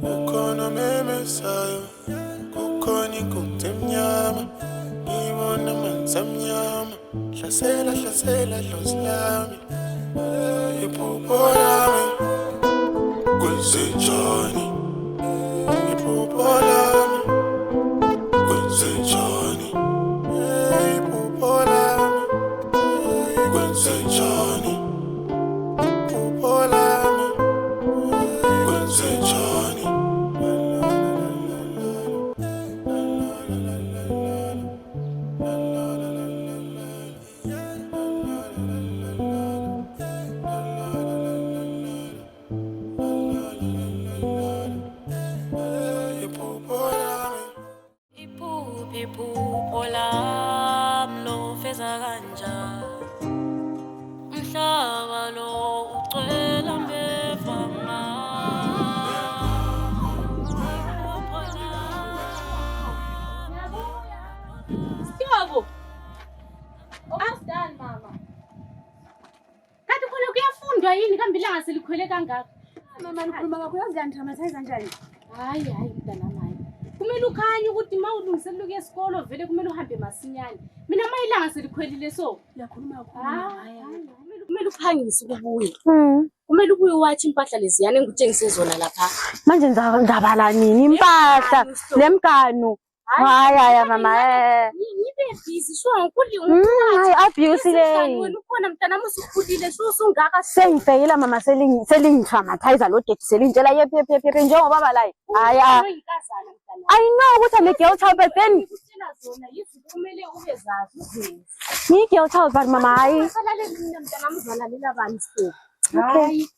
Ukona memesayo, kukoni kumtemnyama, ibona manzamnyama, hlasela dlozi lami, iphupho lami, kwenzenjani, iphupho lami, kwenzenjani, iphupho lami, kwenzenjani, iphupho lami, kwenzenjani. Iphupho lami lofeza kanjani umhlaba lo ucwela mbevanga Sihlobo. Awusidani mama. Kanti khona kuyafundwa yini kambe ilanga selikhwele kangaka? Mama ngikhuluma kakhulu uzandithamathayiza njani? Hayi mntana mami. Kumele ukhanye ukuthi mawulungiselela ukuya esikolo vele kumele uhambe masinyane. Mina mayilanga selikhwelile so. Uyakhuluma kakhulu. Hayi. Kumele uphangise ukubuya. Kumele ubuye wathi impahla leziyana engutshengise zona lapha. Manje ngizabala nini impahla lemganu? Hayi mama Nibe busy sho ngikuli hayi abuse le. Wena ukhona mntana musukhulile sho usungaka sengifeyila mama selingithamathayiza lo date selintshela yephi njengoba baba la. Hayi inkazana mntana. I know ukuthi I'm a girl child but then Utshela zona yizinto kumele ube zazi uzenze. ni girl child but mama hayi. Salale mina mntana mzalalela abantu so. Hayi,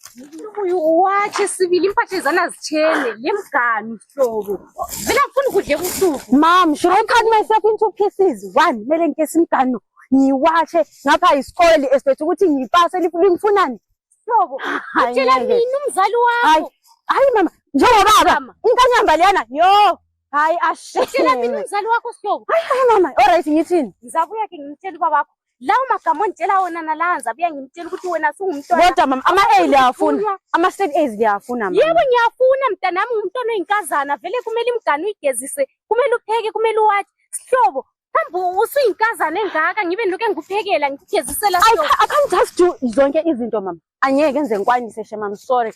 ubuye wathi sibili impahla ezana zitshene lemganu hlobo. Vela ngifuna ukudle ubusuku. Mom, should I cut myself into pieces? One, mele ngikese imganu ngiwashe ngapha isikole esibethe ukuthi ngipase lifunani. Hlobo, utshela mina umzali wakho. Hayi mama, njengoba baba inkanyamba leyana yo. Hayi ashe. Utshela mina umzali wakho hlobo. Hayi mama, alright ngithini? Ngizabuya ke ngimtshela babakho. Lawo magama ontshela wona nalanza buya ngimtshela ukuthi wena sungumntwana. Kodwa mama ama-A liyafuna, ama-straight A's liyafuna mama. Yebo ngiyafuna mntanami umntwana oyinkazana vele kumele imganu uyigezise, kumele upheke, kumele uwathi. Sihlobo, kambe usuyinkazana engaka ngibe ngiloke ngikuphekela ngikugezisela sihlobo. I can't just do zonke izinto mama. Angeke ngenze ngikwanise shema, I'm sorry.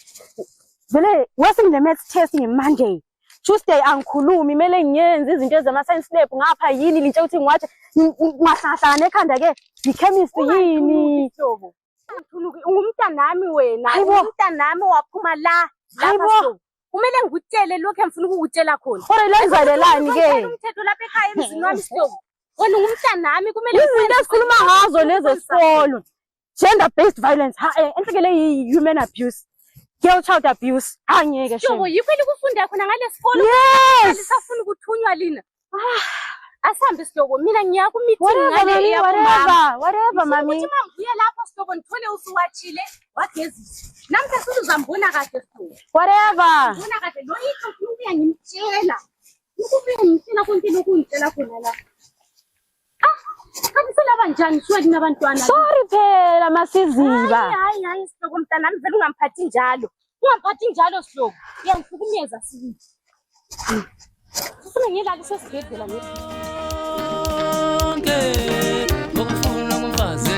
Vele wasingile maths test ngeMonday. Tuesday angikhulumi mele ngiyenze izinto ezama-science lab ngapha yini lintshela ukuthi ngiwatshe ngahlahlana ekhanda ke i-chemist yini. Ungumntanami wena, umntanami waphuma la. Lapha kumele ngikutshele lokho engifuna ukukutshela khona. Ore lenzelelani ke? Umthetho lapha ekhaya emzini wami sihlobo. Wena ungumntanami kumele izinto esikhuluma ngazo lezi esikolo. Gender based violence, enhlekele i-human abuse. Girl child abuse. Angeke shema. Hlobo yikho elikufunda khona ngale sikolo. Yes. Lisafuna ukuthunywa lina. Asambe sihlobo mina ngiya ku meeting ngale ya whatever mami. Ukuthi mangibuye lapha sihlobo ngithole usuwatshile wagezisa. Namhla sizambona kahle sihlobo. Whatever. Ngibona kahle lo yitho ukuya ngimtshela. Ukubuya ngimtshela konke lokungitshela khona la. Kanti selaba njani siwe lina abantwana? Sorry phela masiziba. Hayi sihlobo mntanami vele ungamphathi njalo. Ungamphathi njalo sihlobo. Uyangihlukumeza sibili. Ufuna ngilale sesibhedlela nje. Ngokufuna kumfazi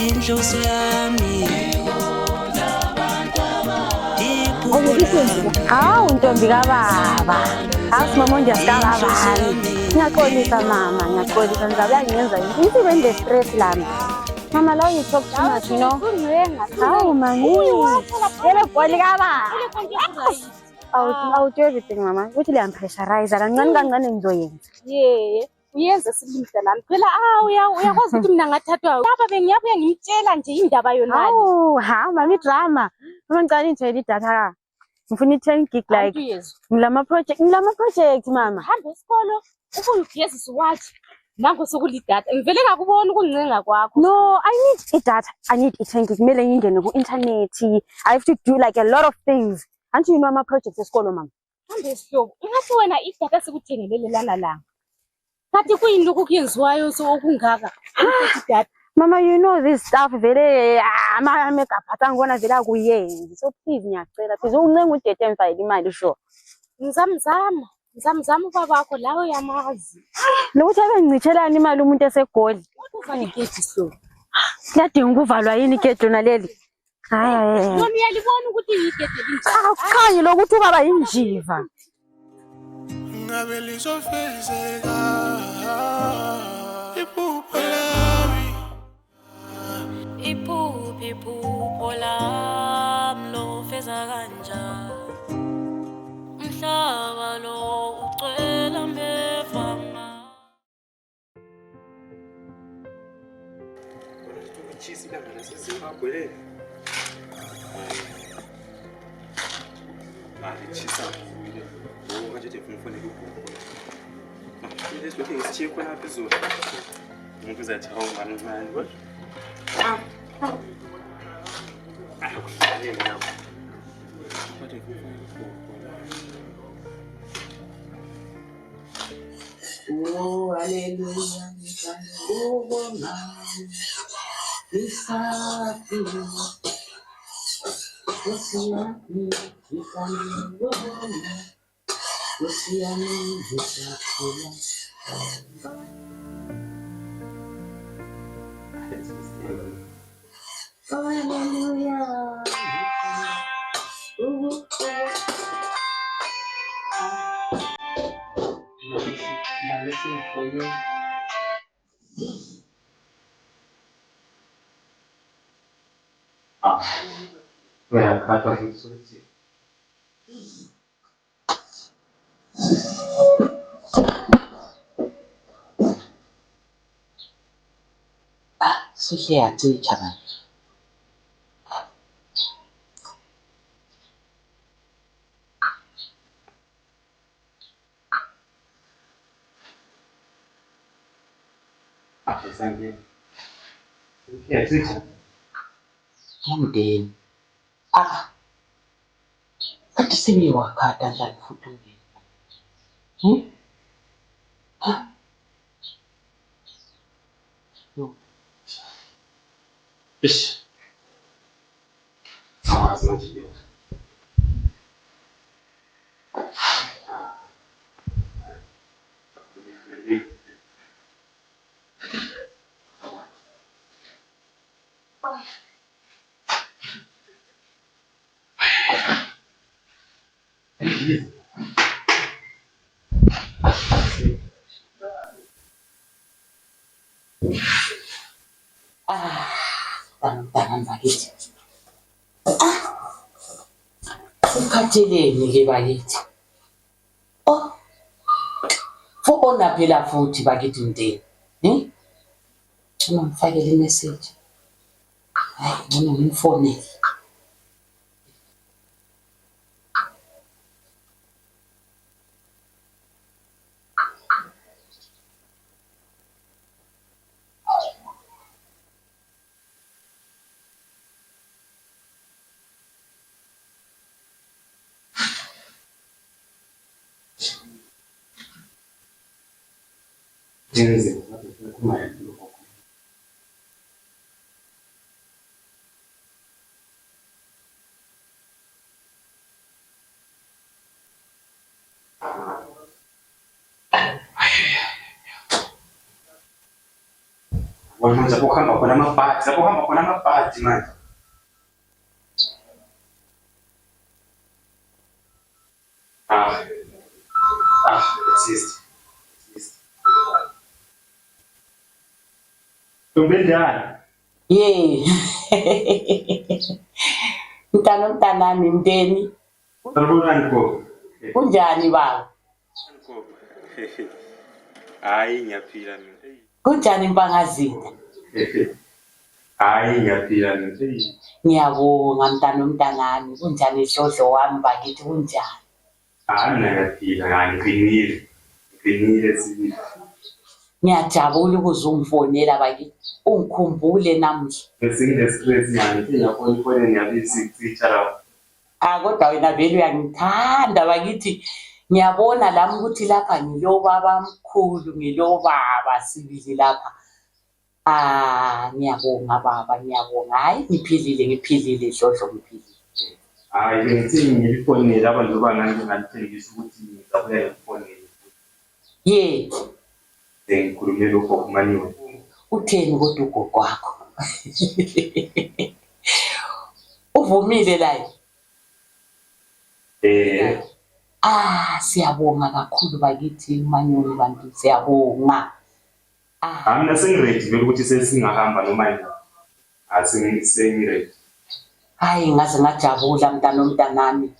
inhloso yami Hawu ntombi kababa. Asimama ndiyasababani. Ngiyaxolisa mama, ngiyaxolisa ngizabe ngiyenza into bende stress lami. Mama la you talk too much, you know. Hawu mami. Yebo bholi kaba. I'll do everything mama. Uthi liyampressurize kancane ngizoyenza. Uyenza silimda lami. Phela uyakwazi ukuthi mina ngathathwa. Lapha bengiyabuya ngimtshela nje indaba yona. Hawu, mami drama. Mama ngicela ngithele idatha. Ngifuna i-10 gig like. Ngilama project mama. Hamba esikolo, ufungigezisa wathi. Nango sokulidata. Ngivele ngakubona ukuncenga kwakho. No, I need data. I need i-10 gig. Kumele ngingene ku-internet. I have to do like a lot of things. Aren't you know my project esikolo mama? Hamba esihlobo. Ingathi wena idata sikuthengelele lana la. Kathi kuyini lokhu kuyenziwayo so okungaka? Idata. Mama, you know this stuff vele ama-makeup ngibona vele akuyenzi. So please ngiyacela please uncenga udete mfayile imali sure. Ngizamzama ubabakho lawe uyamazi. Nokuthi abengichithelani imali umuntu esegoli. Uvala igedi slo. Kuyadinga ukuvalwa yini igedi lona leli? Hayi. Noma uyalibona ukuthi igedi linjani. Akukhanye lokuthi ubaba yinjiva. Ngabe lizofezeka iphupho lami. Iphupho lami lofeza kanjani umhlaba lo ucwela mbevama Chisi la ngala seZimbabwe le. Mali chisa kuwile. Ngoba nje ufuna ukubona. Leswi lokho ngisichiye khona phezulu. Umuntu uzathi hawu ngani ngani. Akuhlale lapho. Kodwa oh, hallelujah, ngiyabonga. Isafi. Usiyami, ngiyabonga. Usiyami, hallelujah. Listen for you. Well, I thought it was So here to each other. thank you. Yeah, teacher. Mndeni. Kanti seniwakha kanjani futhi ungeni? Yo. Ish. Ah, c'est magnifique. Tangan bakithi. Ukhatheleni ke bakithi. Oh. Fona phela futhi bakithi mndeni. Uma ngifakele imessage. Hayi, mina ngimfonele. Wanu zapohamba khona amabhadi manje. Exist. Tumbendana. Ye. Mntanami mndeni. Sarubani ko. Kunjani baba? Hayi ngiyaphila mina. Kunjani Mpangazini? Hayi ngiyaphila mina. Ngiyabonga mntanami. Kunjani ihlohlo wami bakithi kunjani? Hayi ngiyaphila ngiqinile sibili. Ngiyajabula ukuzungfonela bakithi. Ungikhumbule namuhla. Ngisingile stress yani ngiyabona ifone ngiyabisi teacher. Kodwa wena vele uyangithanda bakithi. Ngiyabona lami ukuthi lapha ngilo baba mkhulu ngilo baba sibili lapha. Ngiyabonga baba, ngiyabonga. Hayi ngiphilile Dlodlo, ngiphilile. Hayi bengithi ngilifonela abantu bangangingathengisa ukuthi ngizabuya ngifonele. Ye, Ngikhulume lokho kumaniwe. utheni kodwa ugogo wakho? Uvumile la. Siyabonga kakhulu bakithi umanyoni bantu, siyabonga. Mina sengiready vele ukuthi sesingahamba noma yini. Sengiready. Hayi ngaze ngajabula mntanami.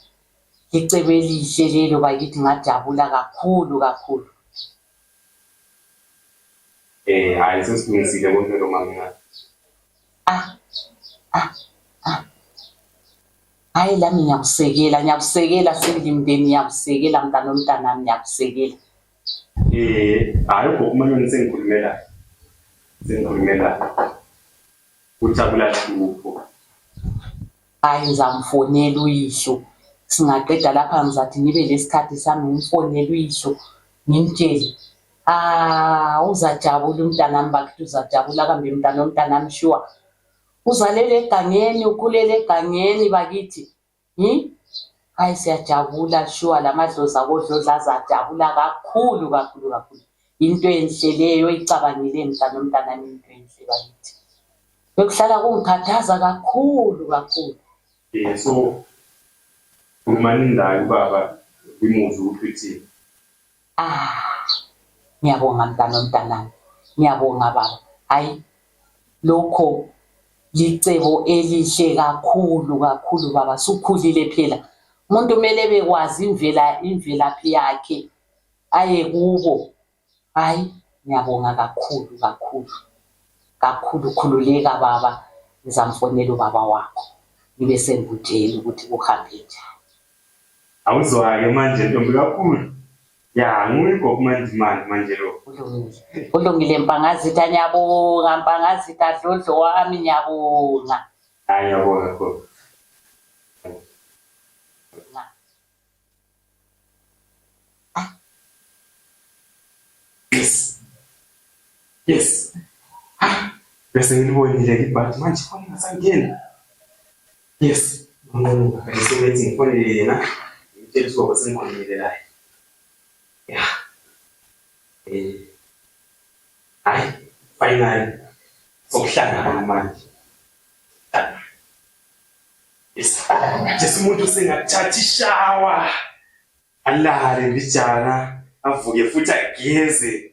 Icebo elihle lelo bakithi, ngajabula kakhulu. Hayi sesilungisile konke lo mama. Hayi lami ngiyakusekela sengimndeni, ngiyakusekela mntanami, ngiyakusekela. Hayi ngokumanyoni sengikhulumela. Ujabula Hlupho. Hayi ngizamfonela uyihlo. Singaqeda lapha ngizathi ngibe lesikhathi sami ngimfonela uyihlo ngimtshele. Uzajabula umntanami bakithi, uzajabula kambe mntanami sure. Uzalele egangeni, ukhulele egangeni bakithi. Hayi siyajabula sure, lamadlozi akodlodla azajabula kakhulu. Into enhle leyo icabangile mntanami, into enhle bakithi. Bekuhlala kungikhathaza kakhulu. So umanindayo baba imuzi uphithini. Ngiyabonga mntanami, ngiyabonga baba. Hayi lokho licebo elihle kakhulu baba. Sukhulile phela. Umuntu kumele bekwazi imvelaphi yakhe aye kubo. Hayi ngiyabonga kakhulu. Khululeka baba, ngizamfonela ubaba wakho ngibe sengikutshela ukuthi kuhambe njani. Awuzwake manje ntombi kakhulu. Nguyigogo manje lo. Ulungile Mpangazitha, ngiyabonga Mpangazitha Dlodlo wami, ngiyabonga. Hayi ngiyabonga kakhulu. Yes. Bese ngilibonile ibhathi manje khona ngasangena. Yes. Ngisebenza ngifonele yena. Ngitshela ukuthi sengikhulumile naye. Hayi finally sokuhlangana manje. Yes. Nje umuntu sengathatha ishawa. Alale mbijana, avuke futhi ageze.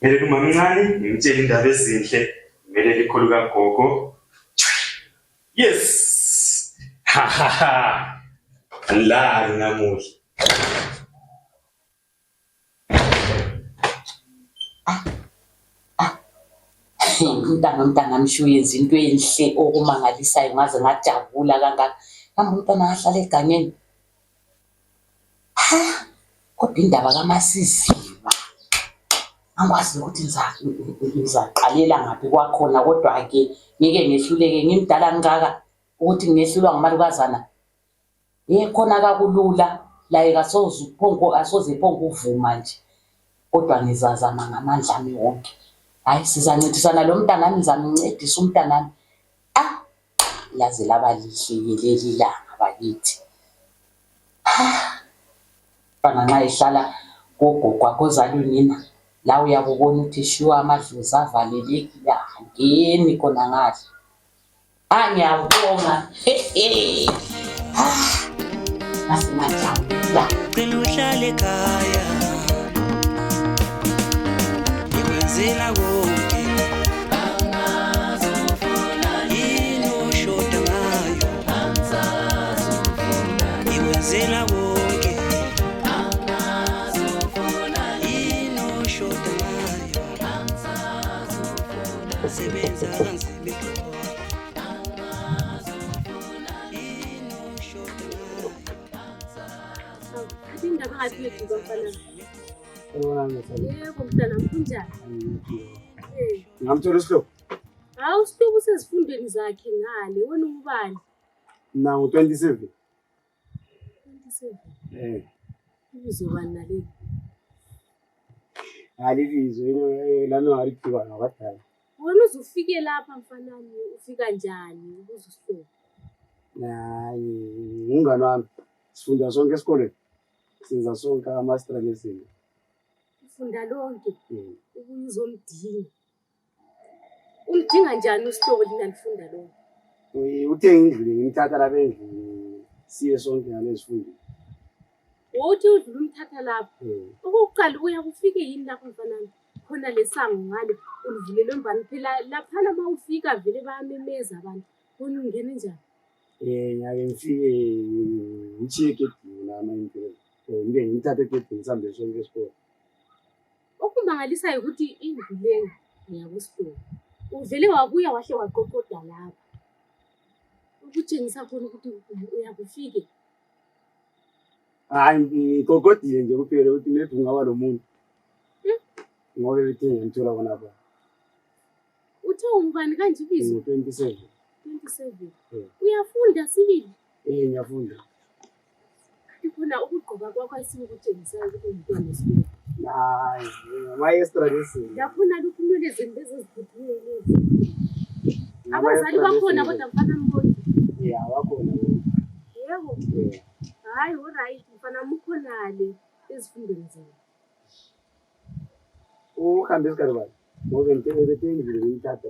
Mele umama mncane ngimtshela indaba ezinhle, mele likhulu kagogo. Yes. Alala namuhla. Mntanami sho yenza into enhle okumangalisayo, ngaze ngajabula kangaka. Kambe umntwana ahlala egangeni. Kodwa indaba kaMasizima angikwazi ukuthi ngizaqalela ngaphi kwakhona, kodwa-ke ngeke ngehluleke ngimdala ngaka ukuthi ngehlulwa ngumalukazana. Khona kakulula la asoze phongo uvuma nje, kodwa ngizazama ngamandla ami wonke. Hayi sizancintisana lo mntanami, ngizamncedisa umntanami. Laze laba lihle leli langa bakithi. Fana nxa ehlala kogogo wakho ozalwe nina, la uyakubona ukuthi sure amadlozi avalelekile, angeni khona ngale. Ngiyabonga. Ngasimajabula. Cela uhlale ekhaya, ngikwenzela konke. Yini oshoda ngayo, ngikwenzela konke. Yini oshoda ngayo, sebenza kanzima ekhaya. Yini oshoda ngayo. Yebo mntanami, kunjani? Ngamthola Sihlobo. Hawu Sihlobo usezifundweni zakhe ngale, wena ungubani? Na ngo-27. 27. Ubizobani nale? Alibizo lami ngaliphika ngabadala. Wena uzufike lapha mfanami ufika njani uzusihlobo? Hayi ngingane wami sifunda sonke esikoleni. Senza sonke ama-master lesson. Ufunda lonke ukuzomdinga. Umdinga njani usihlobo linalifunda lonke? Uthe ngidlule ngimthatha lapha endlini siye sonke ngalesifundo. Uthi udlula umthatha lapha. Ukuqala uya kufike yini lapha mfanami? Khona lesango ngale ulivulelwe mbani phela lapha lama ufika vele bayamemeza abantu. Wona ungene njani? Ngake ngifike ngichiye egedini nama impela. Ngibe ngithathe egedini sihambe sonke esikole. Okumangalisayo ukuthi indlu leyo ngiyabusihlobo. Uvele wabuya wahle waqoqoda lapha. Ukutshengisa khona ukuthi uyakufike. Hayi ngikokodile nje kuphela ukuthi maybe ungaba lo muntu. Ngoba bethe ngithola bona lapha. Uthe ungubani kanje ibizo? 27. 27. Uyafunda sibili? Ngiyafunda. Khona ukugqoka kwakho ayisikutshengisayo ukuthi ungumntwana wesikole. Hayi ama-extra lesson. Ndakhona lokhu kumele zenze eziphuthume lezi. Abazali bakhona kodwa mfana mboni. Wakhona. Yebo. Hayi alright mfana mkhonale ezifundweni zenu. Uhambe isikhathi bani? Ngoba ngithe ngidlule ngimthatha.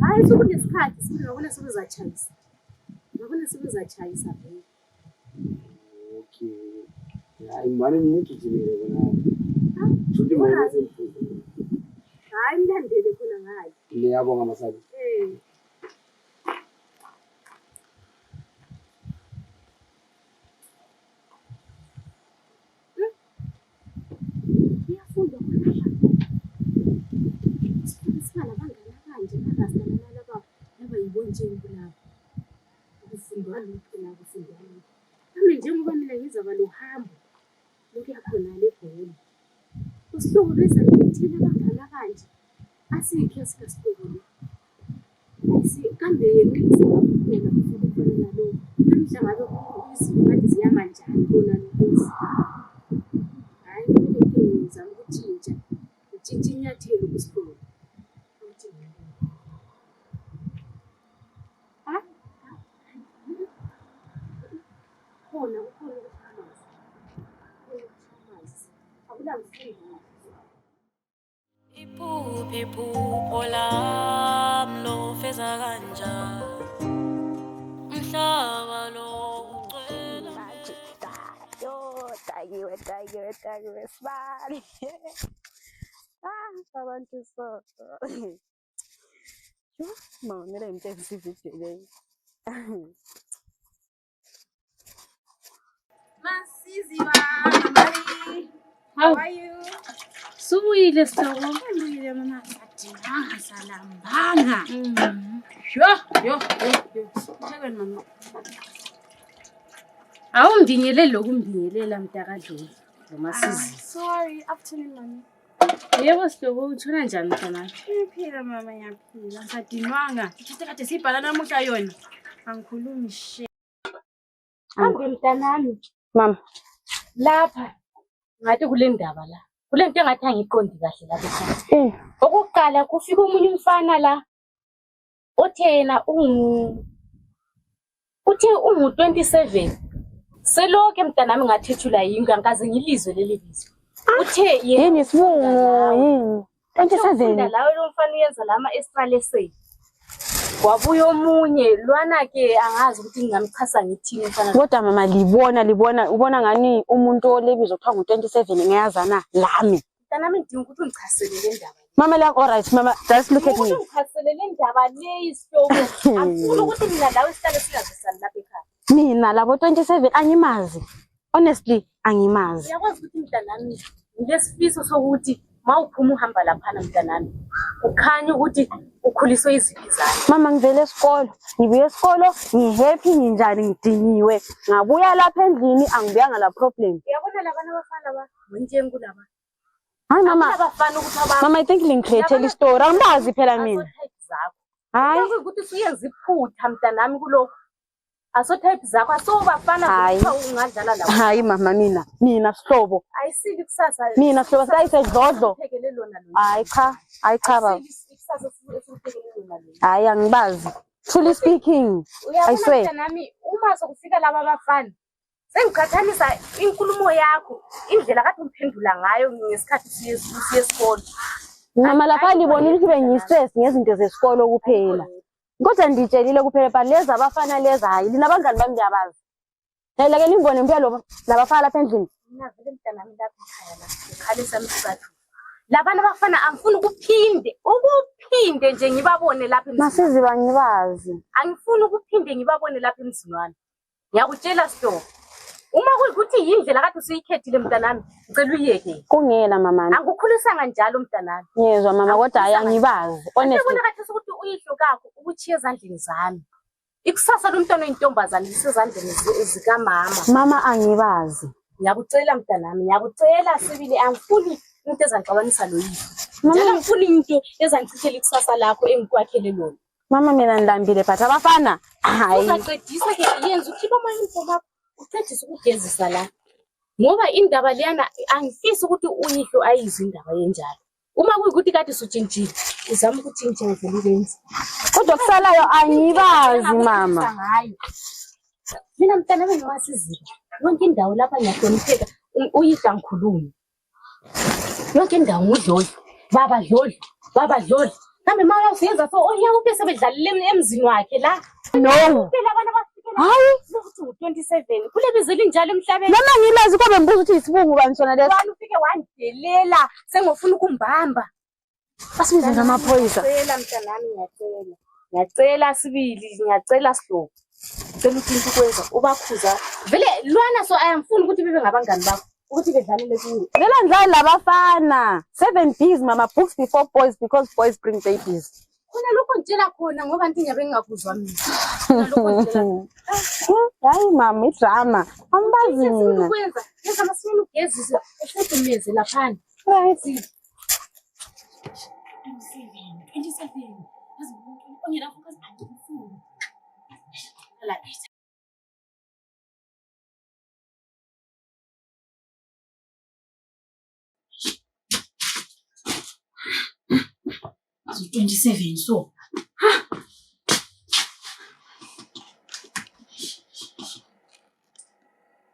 Hayi sokunesikhathi ngabona sebezatshayisa. Ngabona sebezatshayisa vele. Okay. Hayi manje ngigijimile bona. Futhi manje semfundo. Hayi mlandele khona ngayo. Ngiyabonga masali. Ngiyafunda khona. Sifuna bangana kanje nabasana laba yibonjeni kulapha. Ukufundwa lokho la kufundwa. Kambe njengoba mina ngizaba lohambo lokuya khona lebhola. Usihlobo bese ngithina bangana kanje. Asikho sikasihlobo. Kambe yemisa kuphela ukufuna nalokho. Namhla ngabe izinto kade ziyama njani bona lokho. Hayi ngeke ngizama ukuthintsha. Utshintsha inyathelo kusihlobo. Khona Iphuphi phupho lami lo feza kanjani umhlaba lo ucwela Tagiwe sibali. Abantu so. Mama mira ngitshengisa ivideo leyi. Masizi mami. How are you? Subuyile sihlobo. Ngibuyile mama sadinga salambanga. Yo. Thekweni mama. Awumdingeleli lokumbingelela mntakadlula ngomasizi. Sorry, afternoon mami. Yebo sihlobo uthona njani mntana? Ngiphila mama ngiyaphila. Ngisadinwanga. Ngithe kade sibhala namuhla yona. Angikhulumi she. Hambe mntanami. Mama. Lapha ngathi kule ndaba la. Kule nto engathi angiqondi kahle lapha ekhaya. Okuqala kufika umunye umfana la. Othe yena uthe ungu-27. Selokho mntanami ngathethula yinto angikaze ngilizwe leli bizwe. Uthe yini isibungu yini? 27. Lawe lo mfana uyenza lama extra lesson. Wabuya omunye lwana ke angazi ukuthi ngingamchasa ngithini mfana. Kodwa mama libona ubona ngani umuntu olebizo kuthiwa ngu-27 ngiyazana lami. Mntanami ngidinga ukuthi ungichasele le ndaba. Mama like alright mama just look at me. Ungichasele le ndaba le isihlobo. Angifuni ukuthi mina lawe sihlale singazisani lapha ekhaya. Mina labo 27 angimazi. Honestly angimazi. Uyakwazi ukuthi mntanami ngilesifiso sokuthi mawuphuma uhamba lapha mntanami ukhanya ukuthi ukhuliswe iziphi zami. Mama ngivele esikolo, ngibuye esikolo, ngihappy nginjani ngidiniwe. Ngabuya lapha endlini angibuyanga la problem. Uyabona labana abafana ba njengu laba. Hayi mama. Abafana ukuthi abantu. Mama I think ngicreate istory angibazi phela mina. Hayi ukuthi uyenza iphutha mntanami kuloko. Aso type zakho asubafana Hayi. ungadlala lawo. Hayi mama mina sihlobo. Ayisili kusasa. Mina sihlobo sayisedlodlo. Uphekele lona lo. Hayi cha baba. Ikusasa esiphekele lona lo. Hayi angibazi. Truly speaking, I swear. Uyabona nami uma sokufika laba abafana sengiqhathanisa inkulumo yakho indlela kade umphendula ngayo ngesikhathi siye esikole. Mama lapha libona ukuthi bengistress ngezinto zesikolo kuphela. Kodwa nditshelile kuphela but leza abafana leza hayi linabangani bami ndiyabazi. Hayi ke nimbone impilo labafana lapha endlini. Mina vele mntanami lapha ekhaya la ngikhalisa msizathu. Labana abafana angifuni ukuphinde nje ngibabone lapha emzini. Masiziba ngibazi. Angifuni ukuphinde ngibabone lapha emzini wami. Ngiyakutshela Sihlobo. Uma kuyikuthi yindlela kade usiyikhethile mntanami, ngicela uyeke. Kungela mama. Angikukhulisanga njalo mntanami. Ngiyezwa mama kodwa hayi angibazi. Honestly. Ubona kathi ukuthi uyihlo kakho ukuchiya ezandleni zami. Ikusasa lomntwana oyintombazane lisezandleni zika mama. Mama angibazi. Ngiyakucela mntanami, ngiyakucela sibili angifuni into ezangiqabanisa lo yihlo. Njalo ngifuni into ezangichithela ikusasa lakho engikwakhele lona. Mama mina ndilambile but abafana hayi. Uzaqedisa ke yenza ukhipha ama-uniform akho uqedise ukugezisa la. Ngoba indaba liyana angifisi ukuthi uyihlo ayizwe indaba yenjalo. Uma kuyikuthi kade usutshintshile uzama ukutshintsha ngivele benzi. Kodwa kusalayo angibazi mama. Mina mntanami ngimasiziba. Yonke indawo lapha ngiyahlonipheka uyihla ngikhuluma. Yonke indawo ngudlodlo. Baba dlodlo. Kambe mama usiyenza so oyawu bese bedlalile emzini wakhe la. No. Phela abantu abafikela. Hayi, ukuthi u27 kule bizeli njalo emhlabeni. Noma ngilazi kobe mbuzo ukuthi isibungu bani sona leso. Wani ufike wandelela sengofuna ukumbamba. Asibize namaphoyisa. Ngiyacela mntanami ngiyacela. Ngiyacela sibili, ngiyacela Sihlobo. Ngicela ukuthi ukwenza ubakhuza. Vele lwana so ayamfuni ukuthi bebe ngabangani bakho. Ukuthi bedlalele kuyo. Vela ndlala labafana. 7 B's mama books before boys because boys bring babies. Khona lokho ngitshela khona ngoba ntinyabe ngingakuzwa mina. Khona lokho ngitshela. Hayi mama idrama. Ambazi mina. Ukwenza yenza masini ugezisa ufudumeze lapha. Right. 27. Ongena focus angifuni. Like 27 so.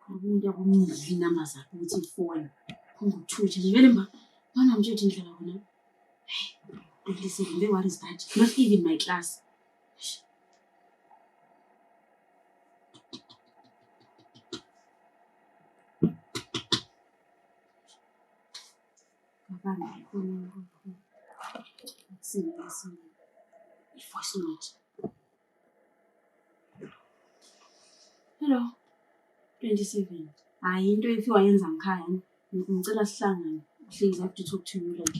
Umuntu yakumudli inamba zakhe ukuthi ifone. Nguthutshe ngivele bana manje uthi ndlela khona. Listen, what is that? Not even my class. Listen. Voice note. Hello. 27. Hayi into efiwa yenza ngikhaya. Ngicela sihlangane. Please, I have to talk to you. Like,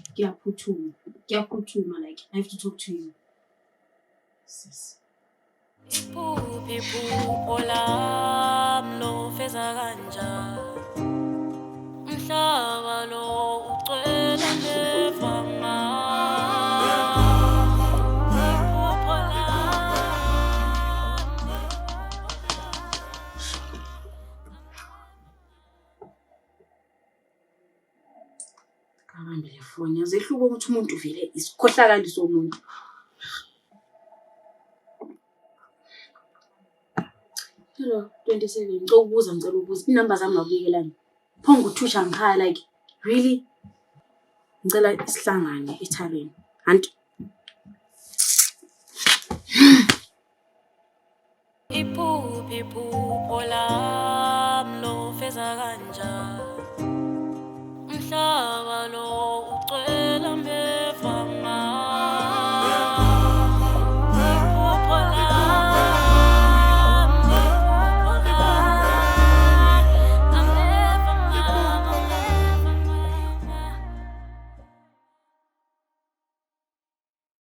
like, I have to talk to you. Sis. Ipuphi phupho lami lo feza kanja. Umhlaba lo ucwela nevanga. Iphupho lami. Kabambe le phone yazehluka ukuthi umuntu vele isikhohlakali somuntu. Hello 27 ngicela ubuza inamba zami ngabuyekelani. Phongo uthusha ngikhaya like really ngicela isihlangane eThaleni. Anti Iphuphi phupho lami.